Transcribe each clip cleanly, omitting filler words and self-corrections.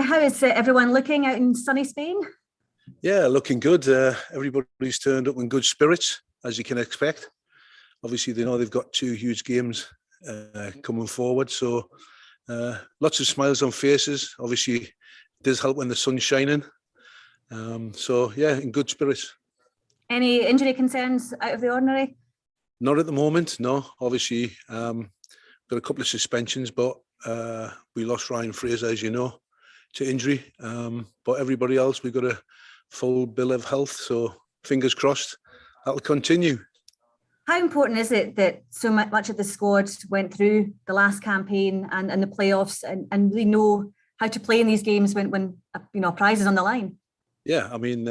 how is everyone looking out in sunny Spain? Yeah, looking good. Everybody's turned up in good spirits, as you can expect. Obviously, they know they've got two huge games coming forward, so lots of smiles on faces. Obviously, it does help when the sun's shining. So, yeah, in good spirits. Any injury concerns out of the ordinary? Not at the moment, no. Obviously, got a couple of suspensions, but we lost Ryan Fraser, as you know, to injury. But everybody else, we've got a full bill of health, so fingers crossed that'll continue. How important is it that so much of the squad went through the last campaign and the playoffs and really know how to play in these games when a prize is on the line? Yeah, I mean,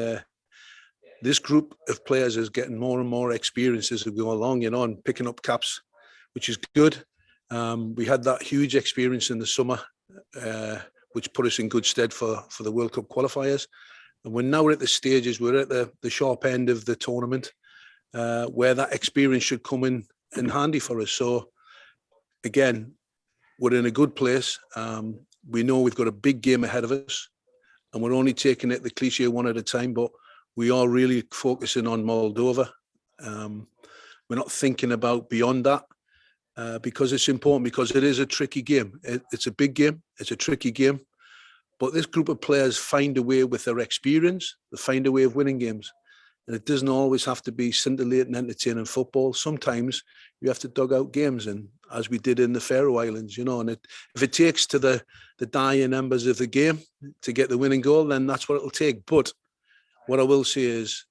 this group of players is getting more and more experience as we go along, and picking up caps, which is good. We had that huge experience in the summer, which put us in good stead for the World Cup qualifiers. And we're now at the stages, we're at the sharp end of the tournament, where that experience should come in handy for us. So, again, we're in a good place. We know we've got a big game ahead of us, and we're only taking it the cliche one at a time, but we are really focusing on Moldova. We're not thinking about beyond that because it's important, because it is a tricky game. It's a big game. It's a tricky game. But this group of players find a way with their experience. They find a way of winning games. And it doesn't always have to be scintillating, entertaining football. Sometimes you have to dug out games, and as we did in the Faroe Islands, and if it takes to the dying embers of the game to get the winning goal, then that's what it'll take. But what I will say is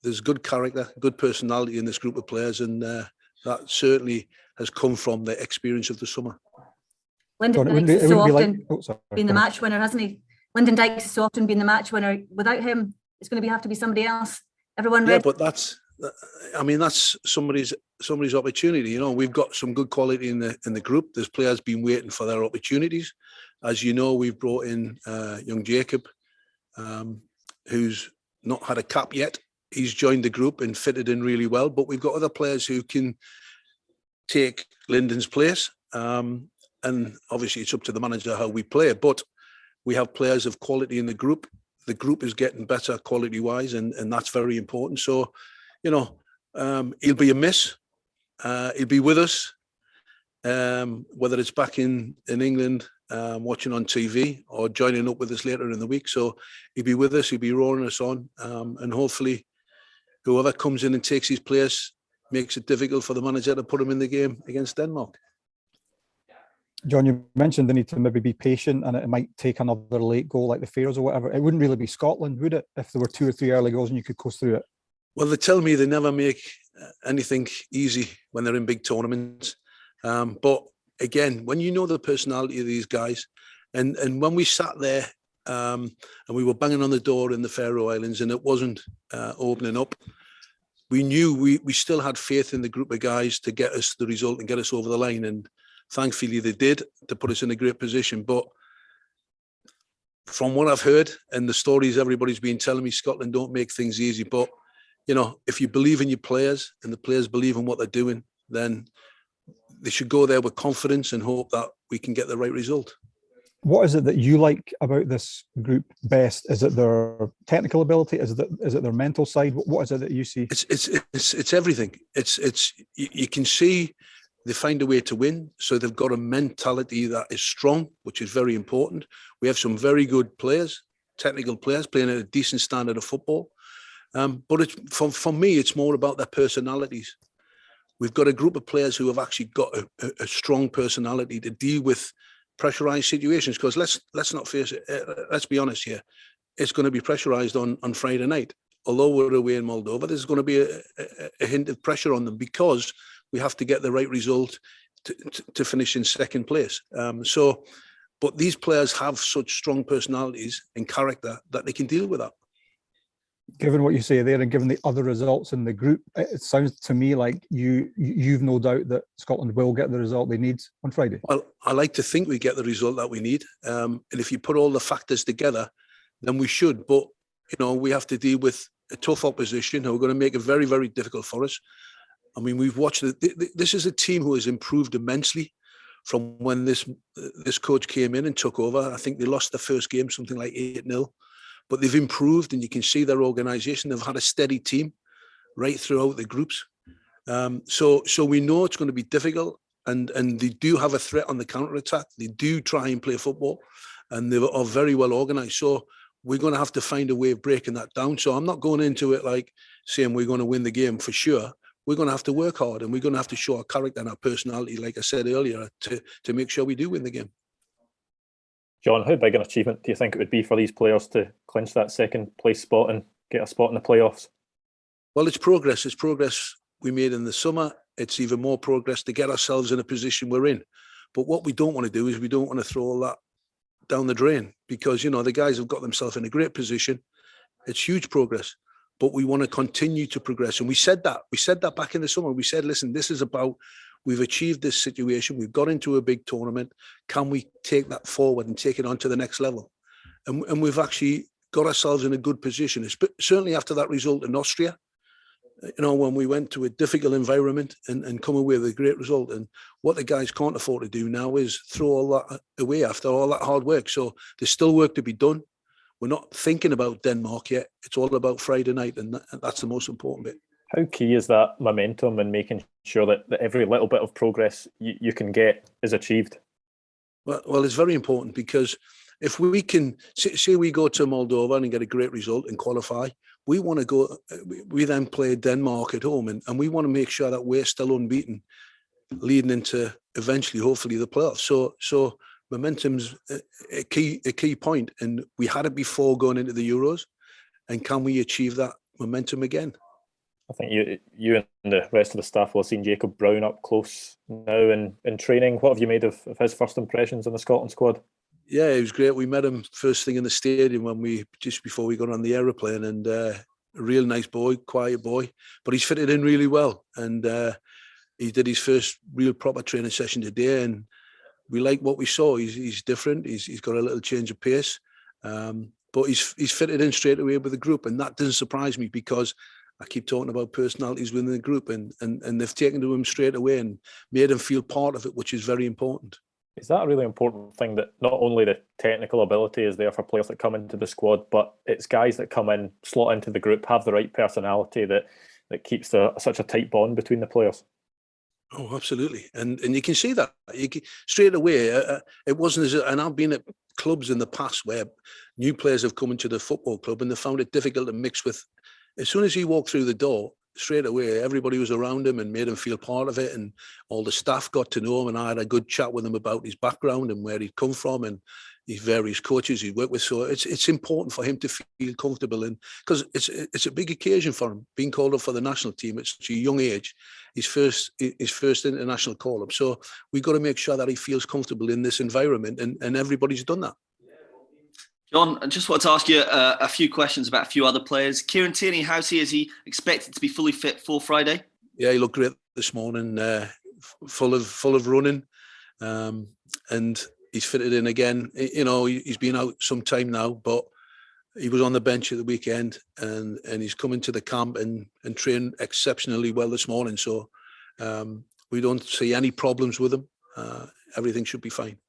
there's good character, good personality in this group of players, and that certainly has come from the experience of the summer. Lyndon Dykes has so often been the match winner, hasn't he? Lyndon Dykes has so often been the match winner. Without him, it's going to have to be somebody else. Everyone ready? Yeah, but that's somebody's opportunity. We've got some good quality in the group. There's players been waiting for their opportunities. As you know, we've brought in young Jacob, who's not had a cap yet. He's joined the group and fitted in really well. But we've got other players who can take Lyndon's place. And obviously it's up to the manager how we play. But we have players of quality in the group. The group is getting better quality-wise, and that's very important. So, he'll be a miss. He'll be with us, whether it's back in England, watching on TV, or joining up with us later in the week. So he'll be with us, he'll be roaring us on, and hopefully whoever comes in and takes his place makes it difficult for the manager to put him in the game against Denmark. John, you mentioned the need to maybe be patient, and it might take another late goal like the Faroes or whatever. It wouldn't really be Scotland, would it, if there were 2 or 3 early goals and you could coast through it? Well, they tell me they never make anything easy when they're in big tournaments. But again, when you know the personality of these guys, and when we sat there and we were banging on the door in the Faroe Islands and it wasn't opening up, we knew we still had faith in the group of guys to get us the result and get us over the line. And thankfully they did, to put us in a great position. But from what I've heard and the stories everybody's been telling me, Scotland don't make things easy. But, if you believe in your players and the players believe in what they're doing, then they should go there with confidence and hope that we can get the right result. What is it that you like about this group best? Is it their technical ability? Is it their mental side? What is it that you see? It's everything. You can see they find a way to win. So they've got a mentality that is strong, which is very important. We have some very good players, technical players, playing at a decent standard of football. But for me, it's more about their personalities. We've got a group of players who have actually got a strong personality to deal with pressurized situations. Because let's not face it. Let's be honest here. It's going to be pressurized on Friday night. Although we're away in Moldova, there's going to be a hint of pressure on them because we have to get the right result to finish in second place. But these players have such strong personalities and character that they can deal with that. Given what you say there, and given the other results in the group, it sounds to me like you've no doubt that Scotland will get the result they need on Friday. Well, I like to think we get the result that we need. And if you put all the factors together, then we should. But, we have to deal with a tough opposition who are going to make it very, very difficult for us. I mean, we've watched it. This is a team who has improved immensely from when this coach came in and took over. I think they lost the first game, something like 8-0, but they've improved, and you can see their organisation. They've had a steady team right throughout the groups. So we know it's going to be difficult, and they do have a threat on the counter-attack. They do try and play football, and they are very well organised. So we're going to have to find a way of breaking that down. So I'm not going into it like saying we're going to win the game for sure. We're going to have to work hard, and we're going to have to show our character and our personality, like I said earlier, to make sure we do win the game. John, how big an achievement do you think it would be for these players to clinch that second place spot and get a spot in the playoffs? Well, it's progress. It's progress we made in the summer. It's even more progress to get ourselves in a position we're in. But what we don't want to do is we don't want to throw all that down the drain, because, the guys have got themselves in a great position. It's huge progress. But we want to continue to progress. And we said that back in the summer. We said, listen, this is about, we've achieved this situation. We've got into a big tournament. Can we take that forward and take it on to the next level? And we've actually got ourselves in a good position. Certainly after that result in Austria, when we went to a difficult environment and come away with a great result. And what the guys can't afford to do now is throw all that away after all that hard work. So there's still work to be done. We're not thinking about Denmark yet. It's all about Friday night, and that's the most important bit. How key is that momentum and making sure that every little bit of progress you can get is achieved? Well, it's very important, because if we can, say we go to Moldova and get a great result and qualify, we want to go, we then play Denmark at home, and we want to make sure that we're still unbeaten leading into eventually, hopefully, the playoffs. So momentum's a key point, and we had it before going into the Euros. And can we achieve that momentum again? I think you and the rest of the staff will have seen Jacob Brown up close now in training. What have you made of his first impressions in the Scotland squad? Yeah, it was great. We met him first thing in the stadium just before we got on the aeroplane, and a real nice boy, quiet boy, but he's fitted in really well. And he did his first real proper training session today, and we like what we saw. He's different. He's got a little change of pace, but he's fitted in straight away with the group, and that doesn't surprise me, because I keep talking about personalities within the group, and they've taken to him straight away and made him feel part of it, which is very important. Is that a really important thing, that not only the technical ability is there for players that come into the squad, but it's guys that come in, slot into the group, have the right personality that keeps such a tight bond between the players? Oh, absolutely. And you can see that straight away. It wasn't and I've been at clubs in the past where new players have come into the football club and they found it difficult to mix with. As soon as he walked through the door, straight away, everybody was around him and made him feel part of it. And all the staff got to know him, and I had a good chat with him about his background and where he'd come from and his various coaches he'd worked with. So it's important for him to feel comfortable, and because it's a big occasion for him, being called up for the national team at such a young age, his first international call up. So we've got to make sure that he feels comfortable in this environment, and everybody's done that. John, I just wanted to ask you a few questions about a few other players. Kieran Tierney, how's he? Is he expected to be fully fit for Friday? Yeah, he looked great this morning, full of running, and he's fitted in again. He's been out some time now, but he was on the bench at the weekend, and he's come into the camp and trained exceptionally well this morning. So we don't see any problems with him. Everything should be fine.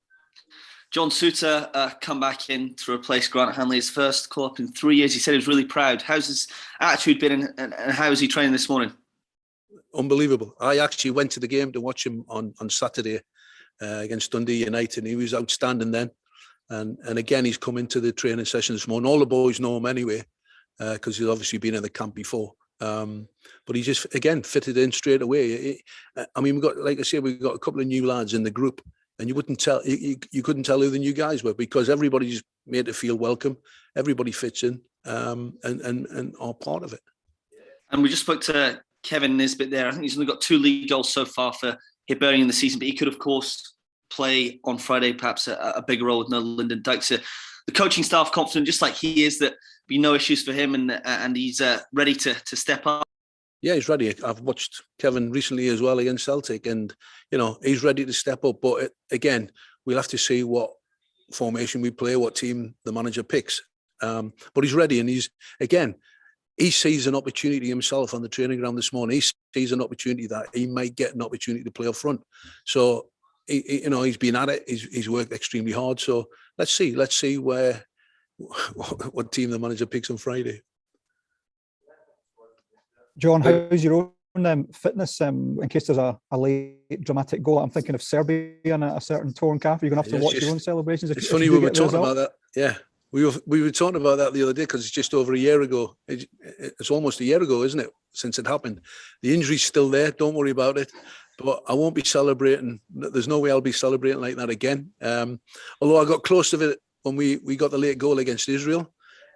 John, Souttar come back in to replace Grant Hanley, his first call-up in 3 years. He said he was really proud. How's his attitude been, and how is he training this morning? Unbelievable. I actually went to the game to watch him on Saturday against Dundee United, and he was outstanding then. And again, he's come into the training session this morning. All the boys know him anyway, because he's obviously been in the camp before. But he just, again, fitted in straight away. We've got, like I said, we've got a couple of new lads in the group, and you couldn't tell who the new guys were, because everybody's made to feel welcome. Everybody fits in and are part of it. And we just spoke to Kevin Nisbet there. I think he's only got 2 league goals so far for Hibernian in the season, but he could, of course, play on Friday, perhaps a bigger role with no Lyndon Dykes. The coaching staff confident, just like he is, that be no issues for him, and he's ready to step up. Yeah, he's ready. I've watched Kevin recently as well against Celtic, and he's ready to step up. But again, we'll have to see what formation we play, what team the manager picks. But he's ready, and he sees an opportunity himself on the training ground this morning. He sees an opportunity that he might get an opportunity to play up front. So he's been at it. He's worked extremely hard. So let's see what team the manager picks on Friday. John, how's your own fitness in case there's a late dramatic goal? I'm thinking of Serbia and a certain torn calf. You're going to have to watch your own celebrations. It's funny we were talking about that. Yeah, we were talking about that the other day because it's just over a year ago. It's almost a year ago, isn't it, since it happened? The injury's still there. Don't worry about it. But I won't be celebrating. There's no way I'll be celebrating like that again. Although I got close to it when we got the late goal against Israel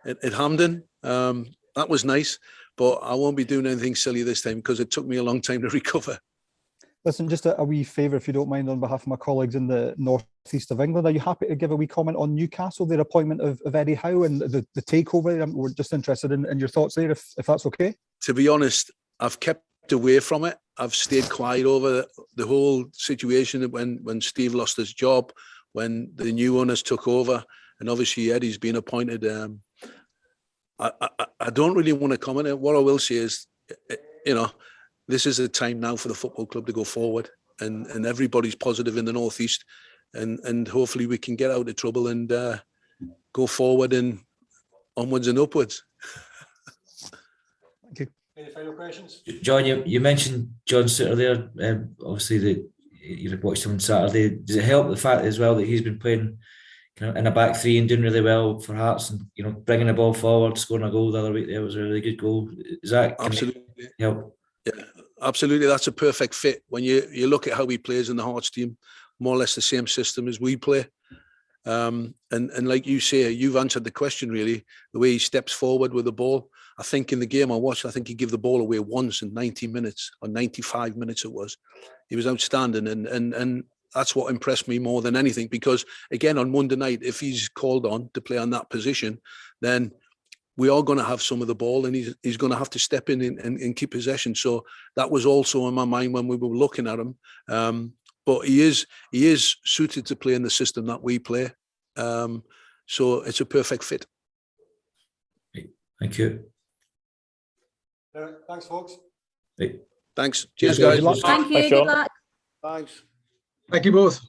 at Hampden. That was nice. But I won't be doing anything silly this time because it took me a long time to recover. Listen, just a wee favour, if you don't mind, on behalf of my colleagues in the northeast of England. Are you happy to give a wee comment on Newcastle, their appointment of Eddie Howe and the takeover? We're just interested in your thoughts there, if that's okay. To be honest, I've kept away from it. I've stayed quiet over the whole situation when Steve lost his job, when the new owners took over, and obviously Eddie's been appointed. I don't really want to comment. What I will say is, this is a time now for the football club to go forward, and everybody's positive in the northeast, and hopefully we can get out of trouble and go forward and onwards and upwards. Thank you. Any final questions? John, you mentioned John Souttar there. Obviously, you watched him on Saturday. Does it help the fact as well that he's been playing in a back three and doing really well for Hearts, and bringing the ball forward, scoring a goal the other week? There was a really good goal. Is that absolutely help? Yeah, absolutely. That's a perfect fit. When you look at how he plays in the Hearts team, more or less the same system as we play. And like you say, you've answered the question really. The way he steps forward with the ball. I think in the game I watched, I think he gave the ball away once in 90 minutes or 95 minutes it was. He was outstanding, and that's what impressed me more than anything, because again, on Monday night, if he's called on to play on that position, then we are going to have some of the ball, and he's going to have to step in and keep possession. So that was also in my mind when we were looking at him. But he is suited to play in the system that we play. So it's a perfect fit. Thank you. Thanks, folks. Thanks. Cheers, guys. Thank you. Good luck. Thanks. Thank you both.